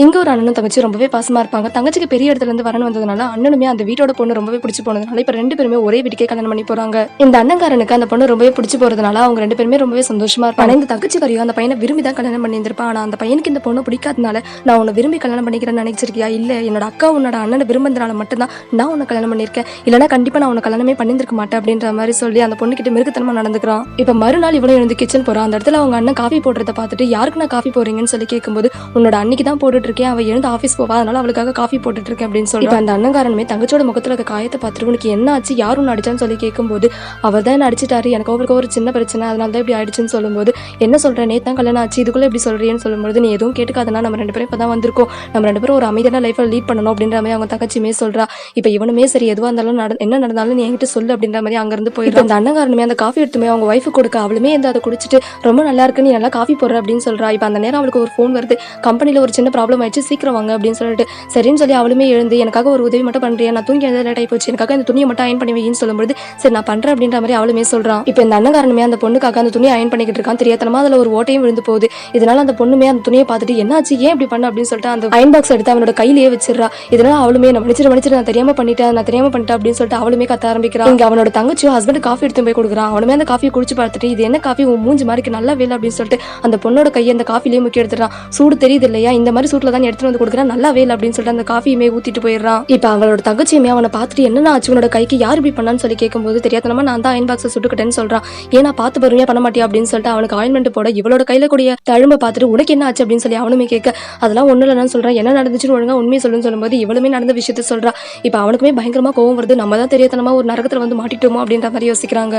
இங்க ஒரு அண்ணனும் தங்கச்சி ரொம்பவே பாசமா இருப்பாங்க. தங்கச்சிக்கு பெரிய இடத்துல இருந்து வரன் வந்ததுனால அண்ணனுமே அந்த வீட்டோட பொண்ணு ரொம்பவே பிடிச்சு போனதுனால இப்ப 2 பேருமே ஒரே வீட்டுக்கே கல்யாணம் பண்ணி போறாங்க. இந்த அண்ணன்காரனுக்கு அந்த பொண்ணு ரொம்பவே பிடிச்சு போறதுனால அவங்க 2 பேருமே ரொம்பவே சந்தோஷமா இருப்பாங்க. இந்த தங்கச்சி வரையும் அந்த பையனை விரும்பி தான் கல்யாணம் பண்ணி இருந்திருப்பா. ஆனா அந்த பையனுக்கு இந்த பொண்ணு பிடிக்காதனால நான் உன்னை விரும்பி கல்யாணம் பண்ணிக்கிறேன்னு நினைச்சிருக்கியா? இல்ல, என்னோட அக்கா உன்னோட அண்ணனை விரும்புறதுனால மட்டும்தான் நான் உன்னை கல்யாணம் பண்ணியிருக்கேன். இல்லைன்னா கண்டிப்பா நான் உன்னை கல்யாணமே பண்ணியிருக்க மாட்டேன் அப்படின்ற மாதிரி சொல்லி அந்த பொண்ணு கிட்ட மிருகத்தனமா நடந்துக்கிறான். இப்ப மறுநாள் இவனும் எழுந்து கிச்சன் போறான். அந்த இடத்துல அவங்க அண்ணன் காஃபி போடுறத பார்த்துட்டு யாருக்கு நான் காஃபி போடுறீங்கன்னு சொல்லி கேட்கும்போது உன்னோட அன்னைக்கு தான் போட்டுட்டு இருக்கேன், அவ எழுந்து ஆஃபீஸ் போவா, அதனால அவளுக்காக காஃபி போட்டுட்டு இருக்கேன் அப்படின்னு சொல்லி அந்த அண்ணங்காரனுமே தங்கச்சோட முகத்துல இருக்க காயத்தை பார்த்துட்டு உனக்கு என்ன ஆச்சு, யார் ஒன்று அடிச்சான்னு சொல்லி கேட்கும்போது அவர் தான் என்ன அடிச்சிட்டாரு, எனக்கு அவருக்கு ஒரு சின்ன பிரச்சனை, அதனால தான் இப்படி ஆயிடுச்சுன்னு சொல்லும்போது என்ன சொல்றேன், நேத்து தான் கல்யாணம் ஆச்சு, இதுக்குள்ள இப்படி சொல்றேன்னு சொல்லும்போது நீ எதுவும் கேட்டுக்காதனா, நம்ம 2 பேரும் இப்பதான் வந்திருக்கோம், நம்ம 2 பேரும் ஒரு அமைதியான லைஃப்பை லீட் பண்ணணும் அப்படின்ற மாதிரி அவங்க தங்கச்சியுமே சொல்றா. இப்ப இவனுமே சரி எதுவா இருந்தாலும் என்ன நடந்தாலும் நீ என்கிட்ட சொல்லு அப்படின்ற மாதிரி அங்க இருந்து போயிட்டு அந்த அண்ணங்காரனுமே அந்த காஃபி எடுத்துமே அவங்க ஒய்ஃபு கொடுக்க அவளுமே வந்து அதை குடிச்சிட்டு ரொம்ப நல்லா இருக்கு, நீ நல்லா காஃபி போடுற அப்படின்னு சொல்றா. இப்ப அந்த நேரம் அவளுக்கு ஒரு ஃபோன் வருது, கம்பெனில ஒரு சின்ன ப்ராப்ளம் ஆயிடுச்சு, சீக்கிரம் வாங்க அப்படின்னு சொல்லிட்டு சரின்னு சொல்லி அவளுமே எழுந்து எனக்காக ஒரு உதவி மட்டும் பண்றியா, நான் தூங்கி எழுத லேட் ஆகி போச்சு, எனக்காக இந்த துணியை மட்டும் அயன் பண்ணி வைன்னு சொல்லும்போது சரி நான் பண்றேன் அப்படின்ற மாதிரி அவளுமே சொல்றான். இப்போ இந்த அண்ணங்காரனுமே அந்த பொண்ணுக்காக அந்த துணியை அயன் பண்ணிக்கிட்டு இருக்கான். தெரியாதனமா அதுல ஒரு ஓட்டையும் விழுந்து போகுது. இதனால அந்த பொண்ணுமே அந்த துணியை பார்த்துட்டு என்னாச்சு, ஏன் இப்படி பண்ண அப்படின்னு சொல்லிட்டு அந்த அயன் பாக்ஸ் எடுத்து அவனோட கையிலேயே வச்சிடறா. இதனால அவளுமே நான் மன்னிச்சிட்டு நான் தெரியாம பண்ணிட்டேன் அப்படின்னு சொல்லிட்டு அவளுமே கத்த ஆரம்பிக்கிறான். இங்க அவனோட தங்கச்சியும் ஹஸ்பண்ட் காஃபி எடுத்து போய் கொடுக்குறான். அவனுமே அந்த காஃபியை குடிச்சு பார்த்துட்டு இது என்ன காஃபி, உன் மூஞ்சி மாதிரி நல்லா வேலை அப்படின்னு சொல்லிட்டு அந்த பொண்ணோட கையை அந்த காஃபிலேயே முக்கிய எடுத்துறான். சூடு தெரியுது இல்லையா, இந்த மாதிரி சூட்ல தான் எடுத்துட்டு வந்து கொடுக்குறான், நல்லா வேலை அப்படின்னு சொல்லிட்டு அந்த காஃபியுமே ஊத்திட்டு போயிடுறான். இப்ப அவளோட தங்கச்சியுமே அவனை பார்த்துட்டு என்ன ஆச்சு உன்னோட கைக்கு, யார் இப்படி பண்ணான்னு சொல்லி கேட்கும்போது தெரியாதனமா நான் தான் அயன் பாக்ஸை சுட்டுக்கிட்டேன்னு சொல்றான். ஏன்னா பார்த்து பொறுமையா பண்ண மாட்டியா அப்படின்னு சொல்லிட்டு அவனுக்கு ஆயின்மெண்ட் போட இவளோட கையில கூடிய தழும்ப பார்த்துட்டு உனக்கு என்ன ஆச்சு அப்படின்னு சொல்லி அவனுமே கேட்க அதெல்லாம் ஒண்ணு இல்லைன்னு சொல்றான். என்ன நடந்துச்சுன்னு ஒழுங்கா உண்மையை சொல்லுன்னு சொல்லும்போது இவளுமே நடந்த விஷயத்த சொல்றா. இப்ப அவனுக்குமே பயங்கரமா கோவம் வருது, நம்ம தான் தெரியாதனமா ஒரு நரகத்துல வந்து மாட்டிட்டோமோ அப்படின்ற மாதிரி யோசிக்கிறாங்க.